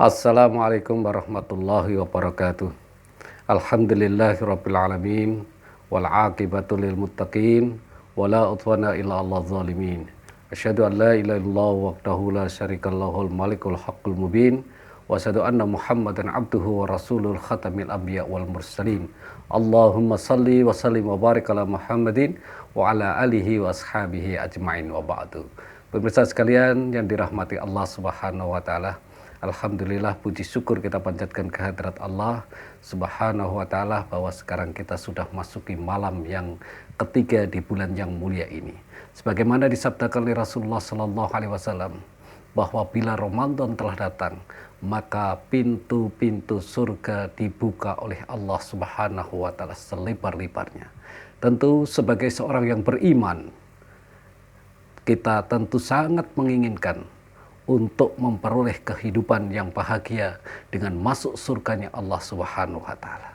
Assalamualaikum warahmatullahi wabarakatuh. Alhamdulillahirabbil alamin wal aqibatu lil muttaqin wala udwana illa 'alal zalimin. Asyhadu an la ilaha illallah wahdahu la syarikallahul malikul haqqul mubin wa asyhadu anna Muhammadan abduhu wa rasulul khatamil anbiya wal mursalin. Allahumma salli wa sallim wa barik ala Muhammadin wa ala alihi wa ashabihi ajmain wa ba'du. Pemirsa sekalian yang dirahmati Allah Subhanahu wa taala, alhamdulillah, puji syukur kita panjatkan kehadirat Allah Subhanahu wa taala bahwa sekarang kita sudah masuki malam yang ketiga di bulan yang mulia ini. Sebagaimana disabdakan oleh Rasulullah sallallahu alaihi wasallam bahwa bila Ramadan telah datang, maka pintu-pintu surga dibuka oleh Allah Subhanahu wa taala selebar-lebarnya. Tentu sebagai seorang yang beriman, kita tentu sangat menginginkan untuk memperoleh kehidupan yang bahagia dengan masuk surganya Allah Subhanahu wa taala.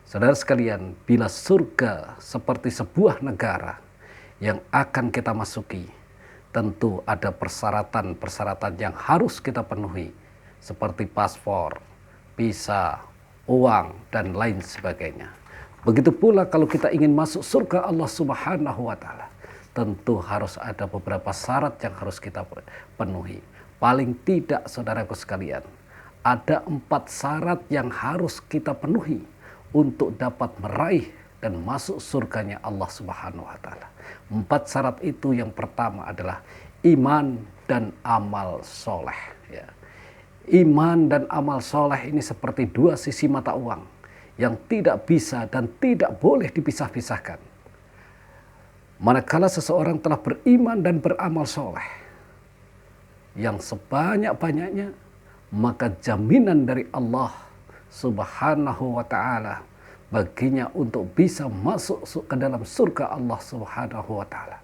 Saudara sekalian, bila surga seperti sebuah negara yang akan kita masuki, tentu ada persyaratan-persyaratan yang harus kita penuhi seperti paspor, visa, uang, dan lain sebagainya. Begitu pula kalau kita ingin masuk surga Allah Subhanahu wa taala, tentu harus ada beberapa syarat yang harus kita penuhi. Paling tidak, saudaraku sekalian, ada 4 syarat yang harus kita penuhi untuk dapat meraih dan masuk surganya Allah Subhanahu wa taala. 4 syarat itu, yang pertama adalah iman dan amal soleh. Ya. Iman dan amal soleh ini seperti 2 sisi mata uang yang tidak bisa dan tidak boleh dipisah-pisahkan. Manakala seseorang telah beriman dan beramal soleh yang sebanyak-banyaknya, maka jaminan dari Allah Subhanahu wa ta'ala baginya untuk bisa masuk ke dalam surga Allah Subhanahu wa ta'ala.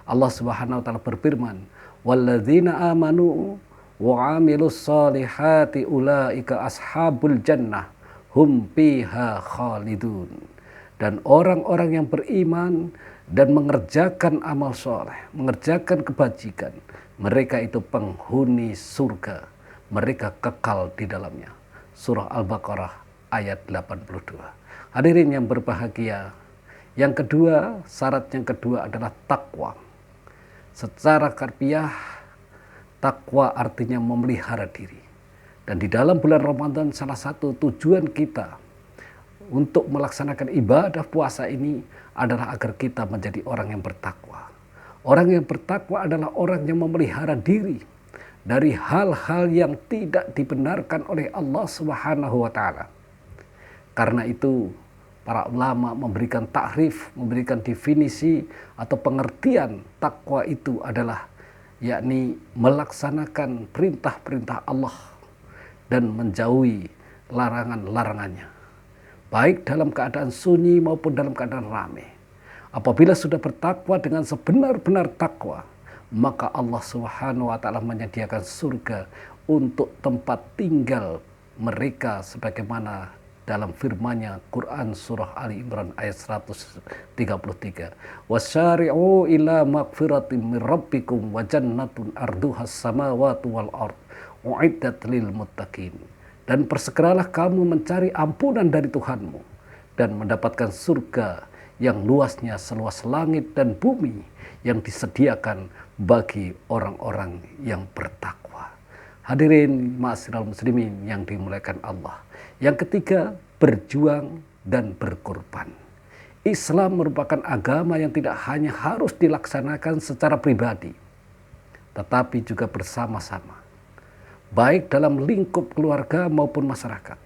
Allah Subhanahu wa ta'ala berfirman, walladzina amanu wa amilus solihati ulaika ashabul jannah hum fiha khalidun. Dan orang-orang yang beriman dan mengerjakan amal soleh, mengerjakan kebajikan, mereka itu penghuni surga, mereka kekal di dalamnya. Surah Al-Baqarah ayat 82. Hadirin yang berbahagia, yang kedua, syarat yang kedua adalah takwa. Secara harfiah, takwa artinya memelihara diri. Dan di dalam bulan Ramadan, salah satu tujuan kita untuk melaksanakan ibadah puasa ini adalah agar kita menjadi orang yang bertakwa. Orang yang bertakwa adalah orang yang memelihara diri dari hal-hal yang tidak dibenarkan oleh Allah Subhanahu wa taala. Karena itu para ulama memberikan takrif, memberikan definisi atau pengertian takwa itu adalah yakni melaksanakan perintah-perintah Allah dan menjauhi larangan-larangannya, baik dalam keadaan sunyi maupun dalam keadaan ramai. Apabila sudah bertakwa dengan sebenar-benar takwa, maka Allah Subhanahu wa taala menyediakan surga untuk tempat tinggal mereka sebagaimana dalam firman-Nya Quran surah Ali Imran ayat 133. Wasyari'u ila magfiratin mir rabbikum wa jannatun arduhas samawati wal ard uiddat lil muttaqin. Dan bersegeralah kamu mencari ampunan dari Tuhanmu dan mendapatkan surga yang luasnya seluas langit dan bumi yang disediakan bagi orang-orang yang bertakwa. Hadirin ma'asyiral muslimin yang dimuliakan Allah. Yang ketiga, berjuang dan berkorban. Islam merupakan agama yang tidak hanya harus dilaksanakan secara pribadi, tetapi juga bersama-sama, baik dalam lingkup keluarga maupun masyarakat.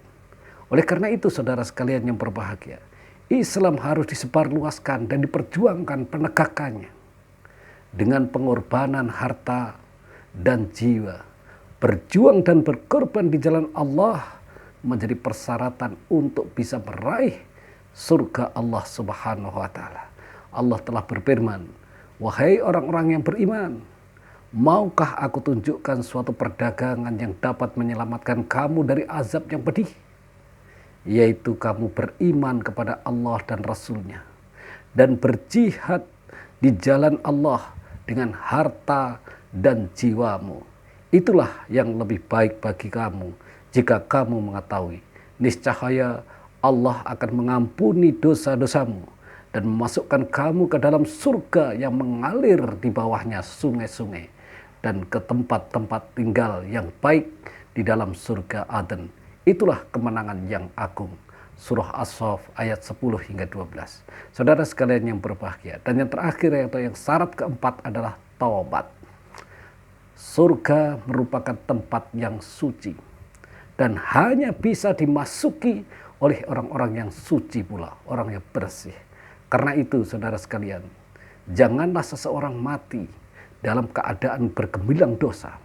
Oleh karena itu, saudara sekalian yang berbahagia, Islam harus disebarluaskan dan diperjuangkan penegakannya dengan pengorbanan harta dan jiwa. Berjuang dan berkorban di jalan Allah menjadi persyaratan untuk bisa meraih surga Allah Subhanahu wa taala. Allah telah berfirman, wahai orang-orang yang beriman, maukah aku tunjukkan suatu perdagangan yang dapat menyelamatkan kamu dari azab yang pedih? Yaitu kamu beriman kepada Allah dan Rasul-Nya dan berjihad di jalan Allah dengan harta dan jiwamu. Itulah yang lebih baik bagi kamu Jika kamu mengetahui, niscaya Allah akan mengampuni dosa-dosamu dan memasukkan kamu ke dalam surga yang mengalir di bawahnya sungai-sungai dan ke tempat-tempat tinggal yang baik di dalam surga Aden. Itulah kemenangan yang agung. Surah As-Saff ayat 10 hingga 12. Saudara sekalian yang berbahagia. Dan yang terakhir atau yang syarat keempat adalah taubat. Surga merupakan tempat yang suci dan hanya bisa dimasuki oleh orang-orang yang suci pula, orang yang bersih. Karena itu saudara sekalian, janganlah seseorang mati dalam keadaan bergemilang dosa.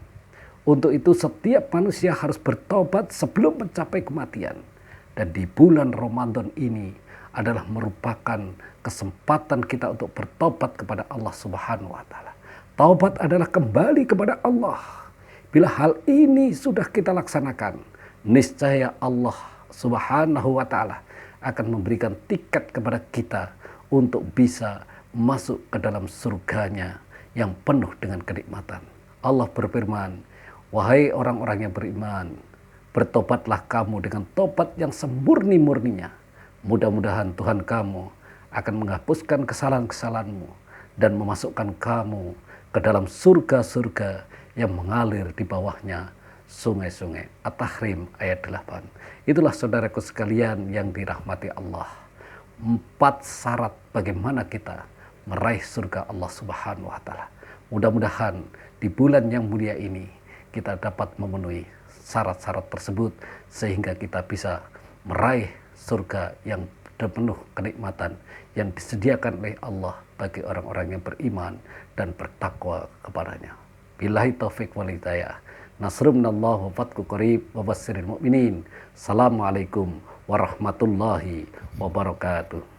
Untuk itu setiap manusia harus bertobat sebelum mencapai kematian. Dan di bulan Ramadan ini adalah merupakan kesempatan kita untuk bertobat kepada Allah Subhanahu wa taala. Taubat adalah kembali kepada Allah. Bila hal ini sudah kita laksanakan, niscaya Allah Subhanahu wa taala akan memberikan tiket kepada kita untuk bisa masuk ke dalam surganya yang penuh dengan kenikmatan. Allah berfirman, "Wahai orang-orang yang beriman, bertobatlah kamu dengan tobat yang semurni-murninya. Mudah-mudahan Tuhan kamu akan menghapuskan kesalahan-kesalahanmu dan memasukkan kamu ke dalam surga-surga yang mengalir di bawahnya sungai-sungai." At-Tahrim ayat 8. Itulah saudaraku sekalian yang dirahmati Allah. 4 syarat bagaimana kita meraih surga Allah Subhanahu wa taala. Mudah-mudahan di bulan yang mulia ini kita dapat memenuhi syarat-syarat tersebut sehingga kita bisa meraih surga yang penuh kenikmatan yang disediakan oleh Allah bagi orang-orang yang beriman dan bertakwa kepadanya. Billahi taufik wal hidayah. Nasrun minallah wa fatku qarib wa basyiril mu'minin. Assalamualaikum warahmatullahi wabarakatuh.